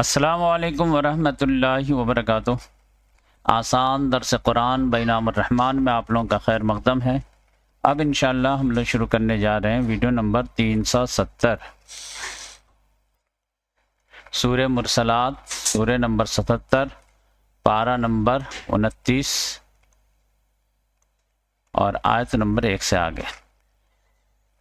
السلام علیکم ورحمۃ اللہ وبرکاتہ۔ آسان درس قرآن بینام الرحمن میں آپ لوگوں کا خیر مقدم ہے۔ اب انشاءاللہ ہم لوگ شروع کرنے جا رہے ہیں ویڈیو نمبر 370، سورہ مرسلات، سورہ نمبر 77، پارہ نمبر 29 اور آیت نمبر 1 سے آگے۔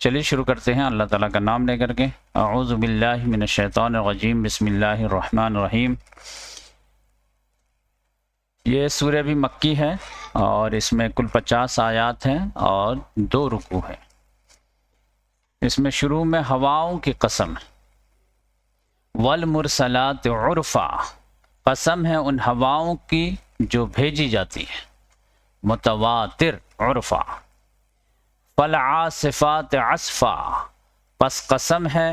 چلیے شروع کرتے ہیں اللہ تعالیٰ کا نام لے کر کے۔ اعوذ باللہ من الشیطان الرجیم، بسم اللہ الرحمن الرحیم۔ یہ سورہ بھی مکی ہے اور اس میں کل 50 آیات ہیں اور 2 رکوع ہیں۔ اس میں شروع میں ہواؤں کی قسم ہے، والمرسلات عرفا، قسم ہے ان ہواؤں کی جو بھیجی جاتی ہے، متواتر عرفا۔ فالعاصفات عصفا، پس قسم ہے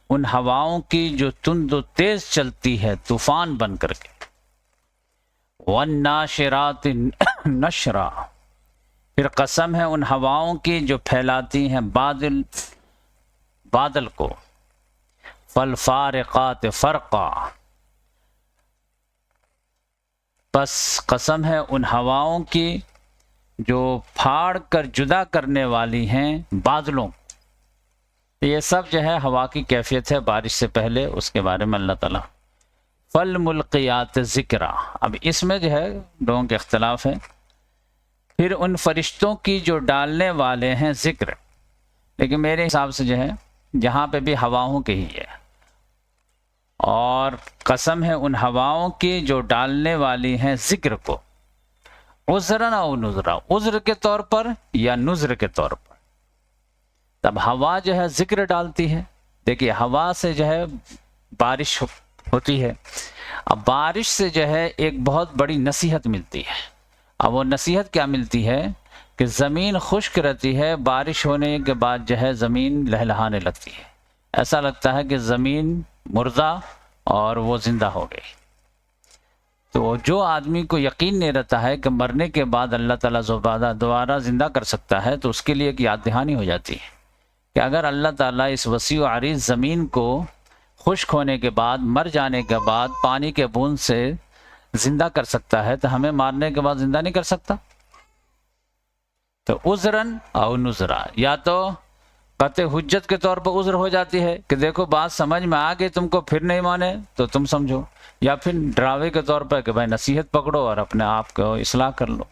ان ہواؤں کی جو تند و تیز چلتی ہے طوفان بن کر کے۔ والناشرات نشرا، پھر قسم ہے ان ہواؤں کی جو پھیلاتی ہیں بادل کو۔ فالفارقات فرقا، پس قسم ہے ان ہواؤں کی جو پھاڑ کر جدا کرنے والی ہیں بادلوں۔ یہ سب جو ہے ہوا کی کیفیت ہے بارش سے پہلے، اس کے بارے میں اللہ تعالیٰ۔ فالملقیات ذکرا، اب اس میں جو ہے لوگوں کے اختلاف ہے۔ پھر ان فرشتوں کی جو ڈالنے والے ہیں ذکر، لیکن میرے حساب سے جو ہے جہاں پہ بھی ہواؤں کی ہی ہے، اور قسم ہے ان ہواؤں کی جو ڈالنے والی ہیں ذکر کو، عذرا او نذرا، عذر کے طور پر یا نذر کے طور پر۔ تب ہوا جو ہے ذکر ڈالتی ہے۔ دیکھیے ہوا سے جو ہے بارش ہوتی ہے، اب بارش سے جو ہے ایک بہت بڑی نصیحت ملتی ہے۔ اب وہ نصیحت کیا ملتی ہے کہ زمین خشک رہتی ہے، بارش ہونے کے بعد جو ہے زمین لہلہانے لگتی ہے، ایسا لگتا ہے کہ زمین مردہ اور وہ زندہ ہو گئی۔ تو جو آدمی کو یقین نہیں رہتا ہے کہ مرنے کے بعد اللہ تعالیٰ دوبارہ زندہ کر سکتا ہے، تو اس کے لیے ایک یاد دہانی ہو جاتی ہے کہ اگر اللہ تعالیٰ اس وسیع و عریض زمین کو خشک ہونے کے بعد، مر جانے کے بعد پانی کے بوند سے زندہ کر سکتا ہے، تو ہمیں مارنے کے بعد زندہ نہیں کر سکتا؟ تو عذراً او نذرا، یا تو قطع حجت کے طور پر عذر ہو جاتی ہے کہ دیکھو بات سمجھ میں آ گئی تم کو، پھر نہیں مانے تو تم سمجھو، یا پھر ڈراوے کے طور پر کہ بھائی نصیحت پکڑو اور اپنے آپ کو اصلاح کر لو۔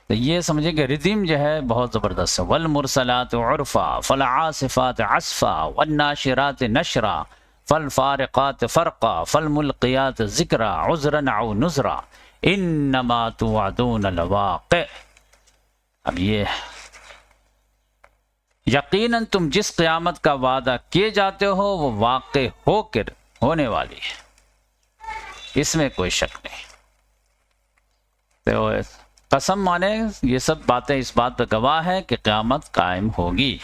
تو یہ سمجھے کہ ردیم جو ہے بہت زبردست ہے۔ والمرسلات عرفا فالعاصفات عصفا والناشرات نشرا فالفارقات فرقا فالملقیات ذکرا عذرا او نذرا انما توعدون لواقع۔ اب یہ یقیناً تم جس قیامت کا وعدہ کیے جاتے ہو وہ واقع ہو کر ہونے والی ہے، اس میں کوئی شک نہیں۔ تو قسم مانے یہ سب باتیں اس بات پہ گواہ ہے کہ قیامت قائم ہوگی۔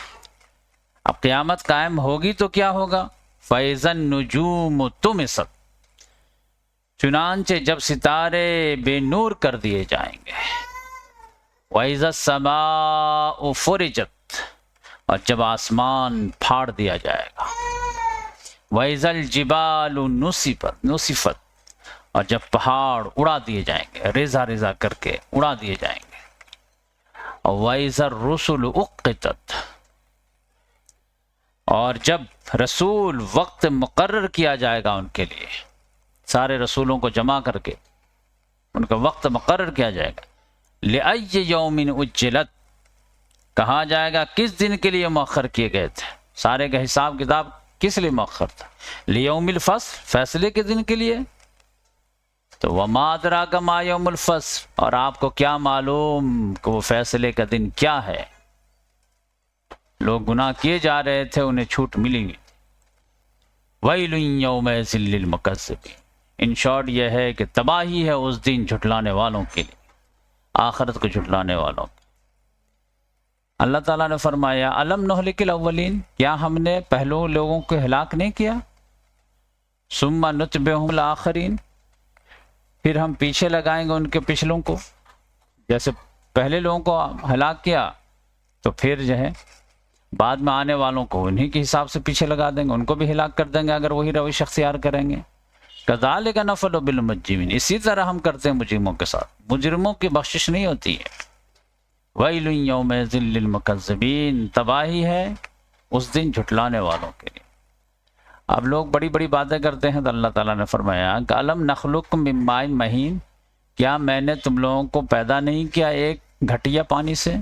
اب قیامت قائم ہوگی تو کیا ہوگا؟ فَإِذَا النُّجُومُ طُمِسَتْ، چنانچہ جب ستارے بے نور کر دیے جائیں گے۔ وَإِذَا السَّمَاءُ فُرِجَتْ، اور جب آسمان پھاڑ دیا جائے گا۔ وَإِذَا الْجِبَالُ نُصِفَتْ، اور جب پہاڑ اڑا دیے جائیں گے، ریزہ ریزہ کر کے اڑا دیے جائیں گے۔ وَإِذَا الرُّسُلُ أُقِّتَتْ، اور جب رسول وقت مقرر کیا جائے گا ان کے لیے، سارے رسولوں کو جمع کر کے ان کا وقت مقرر کیا جائے گا۔ لِأَيِّ يَوْمٍ أُجِّلَتْ، کہا جائے گا کس دن کے لیے مؤخر کیے گئے تھے، سارے کا حساب کتاب کس لیے مؤخر تھا؟ لِيَوْمِ الْفَصْلِ، فیصلے کے دن کے لیے۔ تو وَمَا أَدْرَاكَ مَا يَوْمُ الْفَصْلِ، اور آپ کو کیا معلوم کہ وہ فیصلے کا دن کیا ہے؟ لوگ گناہ کیے جا رہے تھے، انہیں چھوٹ ملی ہوئی۔ وَيْلٌ يَوْمَئِذٍ لِّلْمُكَذِّبِينَ، ان شارٹ یہ ہے کہ تباہی ہے اس دن جھٹلانے والوں کے لیے، آخرت کو جھٹلانے والوں کے۔ اللہ تعالیٰ نے فرمایا الم نہلک الاولین، کیا ہم نے پہلو لوگوں کو ہلاک نہیں کیا؟ ثم نتبعہم الآخرین، پھر ہم پیچھے لگائیں گے ان کے پچھلوں کو۔ جیسے پہلے لوگوں کو ہلاک کیا تو پھر جو ہے بعد میں آنے والوں کو انہی کے حساب سے پیچھے لگا دیں گے، ان کو بھی ہلاک کر دیں گے اگر وہی روش اختیار کریں گے۔ کذالک نفعل بالمجرمین، اسی طرح ہم کرتے ہیں مجرموں کے ساتھ، مجرموں کی بخشش نہیں ہوتی ہے۔ ویل یومئذ للمکذبین، تباہی ہے اس دن جھٹلانے والوں کے لیے۔ اب لوگ بڑی بڑی باتیں کرتے ہیں تو اللہ تعالیٰ نے فرمایا کہ الم نخلقکم من ماء مہین، کیا میں نے تم لوگوں کو پیدا نہیں کیا ایک گھٹیا پانی سے؟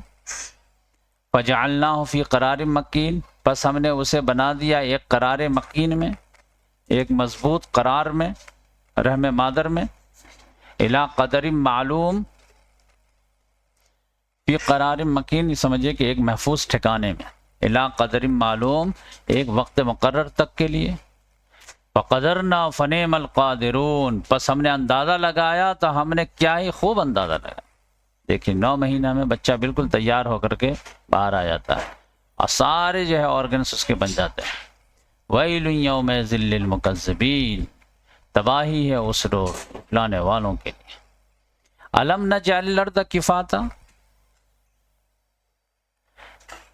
فجعلناہ فی قرار مکین، پس ہم نے اسے بنا دیا ایک قرار مکین میں، ایک مضبوط قرار میں، رحم مادر میں۔ الی قدر معلوم، فی قرار مکین یہ سمجھے کہ ایک محفوظ ٹھکانے میں، الی قدر معلوم ایک وقت مقرر تک کے لیے۔ فقدرنا فنعم القادرون، پس ہم نے اندازہ لگایا تو ہم نے کیا ہی خوب اندازہ لگایا۔ دیکھیں 9 مہینہ میں بچہ بالکل تیار ہو کر کے باہر آ جاتا ہے اور سارے جو ہے آرگنس اس کے بن جاتے ہیں۔ ویل یومئذ للمکذبین، تباہی ہے اس روز لانے والوں کے لیے۔ الم نجعل الارض کفاتا،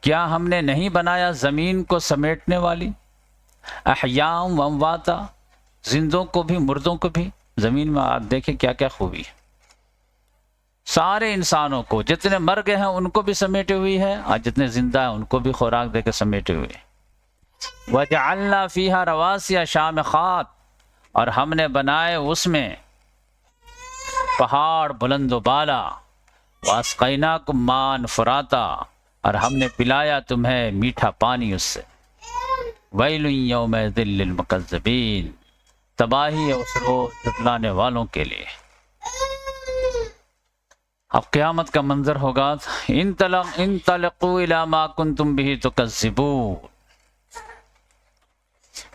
کیا ہم نے نہیں بنایا زمین کو سمیٹنے والی؟ احیاء و امواتا، زندوں کو بھی مردوں کو بھی۔ زمین میں آپ دیکھیں کیا کیا خوبی ہے، سارے انسانوں کو، جتنے مر گئے ہیں ان کو بھی سمیٹے ہوئی ہے اور جتنے زندہ ہیں ان کو بھی خوراک دے کے سمیٹے ہوئے۔ وجعلنا فیہا رواسیا شامخات، اور ہم نے بنائے اس میں پہاڑ بلند و بالا۔ واسقیناکم ماء فراتا، اور ہم نے پلایا تمہیں میٹھا پانی اس سے۔ ویل یومئذ للمکذبین، تباہی ہے اس روز جھٹلانے والوں کے لیے۔ اب قیامت کا منظر ہوگا، انطلقوا الی ما کنتم بہ تکذبون،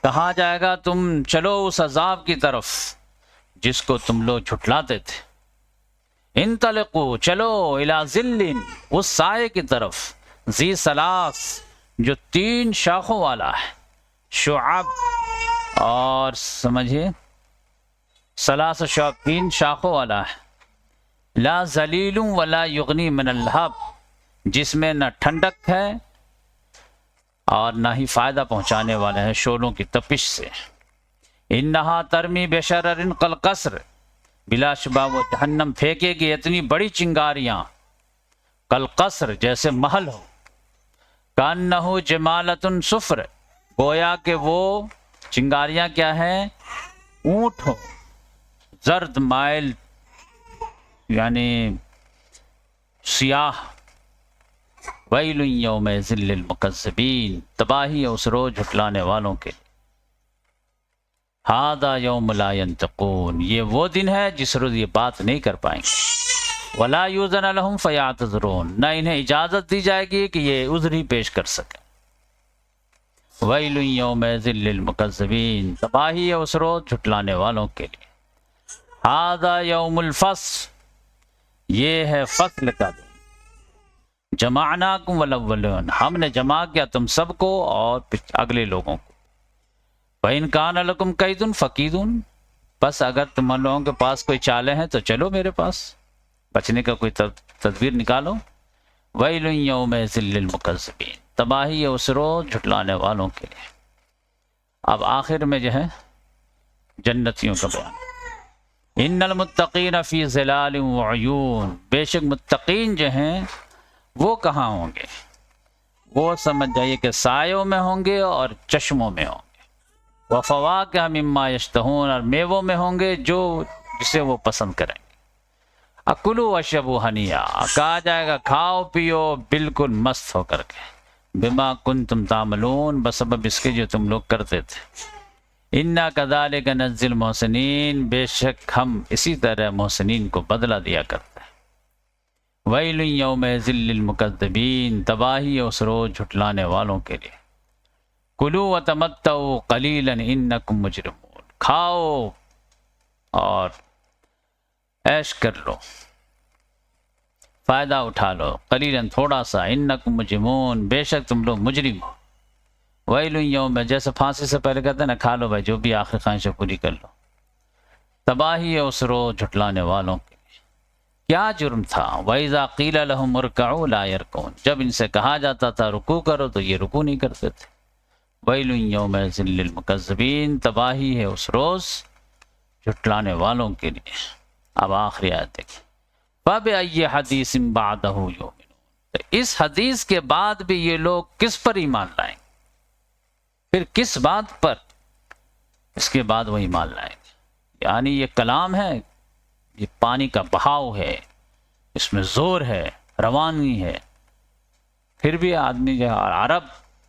کہا جائے گا تم چلو اس عذاب کی طرف جس کو تم لوگ جھٹلاتے تھے۔ انطلقوا، چلو، الی ظل، اس سائے کی طرف، ذی ثلاث، جو 3 شاخوں والا ہے، شعب، اور سمجھے ثلاث شعب، 3 شاخوں والا ہے، لا ذلیل ولا یغنی من اللہب، جس میں نہ ٹھنڈک ہے اور نہ ہی فائدہ پہنچانے والے ہیں شعلوں کی تپش سے۔ انہا ترمی بشرر کالقصر، بلا شبہ وہ جہنم پھینکے گی اتنی بڑی چنگاریاں، کالقصر جیسے محل ہو، کانہ جمالۃ صفر، گویا کہ وہ چنگاریاں کیا ہیں، اونٹ ہو، زرد مائل یعنی سیاہ۔ ویل یومئذ للمکذبین، تباہی ہے اس روز جھٹلانے والوں کے۔ ھذا یوم لا ینطقون، یہ وہ دن ہے جس روز یہ بات نہیں کر پائیں گے۔ ولا یؤذن لهم فیعتذرون، نہ انہیں اجازت دی جائے گی کہ یہ عذر ہی پیش کر سکیں۔ ویل یومئذ للمکذبین، تباہی ہے اس روز جھٹلانے والوں کے لیے۔ ھذا یوم الفصل، یہ ہے فصل کا دن۔ جمعناکم والاولون، ہم نے جمع کیا تم سب کو اور اگلے لوگوں کو۔ فإن کان لکم کید فکیدون، بس اگر تم لوگوں کے پاس کوئی چالیں ہیں تو چلو میرے پاس، بچنے کا کوئی تدبیر نکالو۔ ویل یومئذ للمکذبین، تباہی ہے اس روز جھٹلانے والوں کے لیے۔ اب آخر میں جو ہے جنتیوں کا بیان، ان المتقین فی ظلال وعیون، بے شک متقین جو ہیں وہ کہاں ہوں گے؟ وہ سمجھ جائیے کہ سایوں میں ہوں گے اور چشموں میں ہوں گے، وفواکہ مما یشتہون، اور میووں میں ہوں گے جو جسے وہ پسند کریں گے۔ اکلوا واشربوا ھنیئا، کہا جائے گا کھاؤ پیو بالکل مست ہو کر کے، بما کنتم تعملون، بسبب اس کے جو تم لوگ کرتے تھے۔ انا کذالک نجزی المحسنین، بے شک ہم اسی طرح محسنین کو بدلہ دیا کرتے ہیں۔ ویل یومئذ للمکذبین، تباہی اس روز جھٹلانے والوں کے لیے۔ کلوا وتمتعوا قلیلا انکم مجرمون، کھاؤ اور عیش کر لو، فائدہ اٹھا لو، قلیلاً تھوڑا سا، انکم مجرمون، بے شک تم لوگ مجرم ہو۔ ویل یوم، جیسے پھانسی سے پہلے کہتے ہیں نا کھا لو بھائی جو بھی آخری خواہشیں پوری کر لو، تباہی ہے اس روز جھٹلانے والوں کے لیے۔ کیا جرم تھا؟ وَإِذَا قِيلَ لَهُمُ ارْكَعُوا لَا يَرْكَعُونَ، جب ان سے کہا جاتا تھا رکوع کرو تو یہ رکوع نہیں کرتے تھے۔ وَيْلٌ يَوْمَئِذٍ لِّلْمُكَذِّبِينَ، تباہی ہے اس روز جھٹلانے والوں کے لیے۔ اب آخری آیت دیکھیں، فَبِأَيِّ حَدِيثٍ بَعْدَهُ يُؤْمِنُونَ، تو اس حدیث کے بعد بھی یہ لوگ کس پر ایمان لائیں گے؟ پھر کس بات پر اس کے بعد وہ ایمان لائیں گے؟ یعنی یہ کلام ہے، یہ پانی کا بہاؤ ہے، اس میں زور ہے، روانی ہے، پھر بھی آدمی جو ہے عرب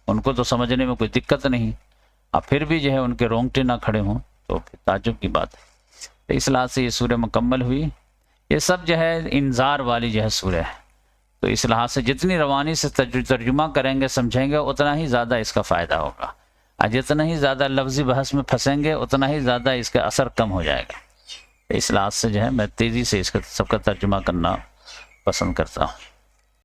ان کو تو سمجھنے میں کوئی دقت نہیں، اب پھر بھی جو ہے ان کے رونگٹے نہ کھڑے ہوں تو پھر تعجب کی بات ہے۔ تو اس لحاظ سے یہ سورہ مکمل ہوئی۔ یہ سب جو ہے انذار والی جو ہے سورہ ہے، تو اس لحاظ سے جتنی روانی سے ترجمہ کریں گے سمجھیں گے اتنا ہی زیادہ اس کا فائدہ ہوگا، اور جتنا ہی زیادہ لفظی بحث میں پھنسیں گے اتنا ہی زیادہ اس کا اثر کم ہو جائے گا۔ اس لحاظ سے جو ہے میں تیزی سے اس کا سب کا ترجمہ کرنا پسند کرتا ہوں۔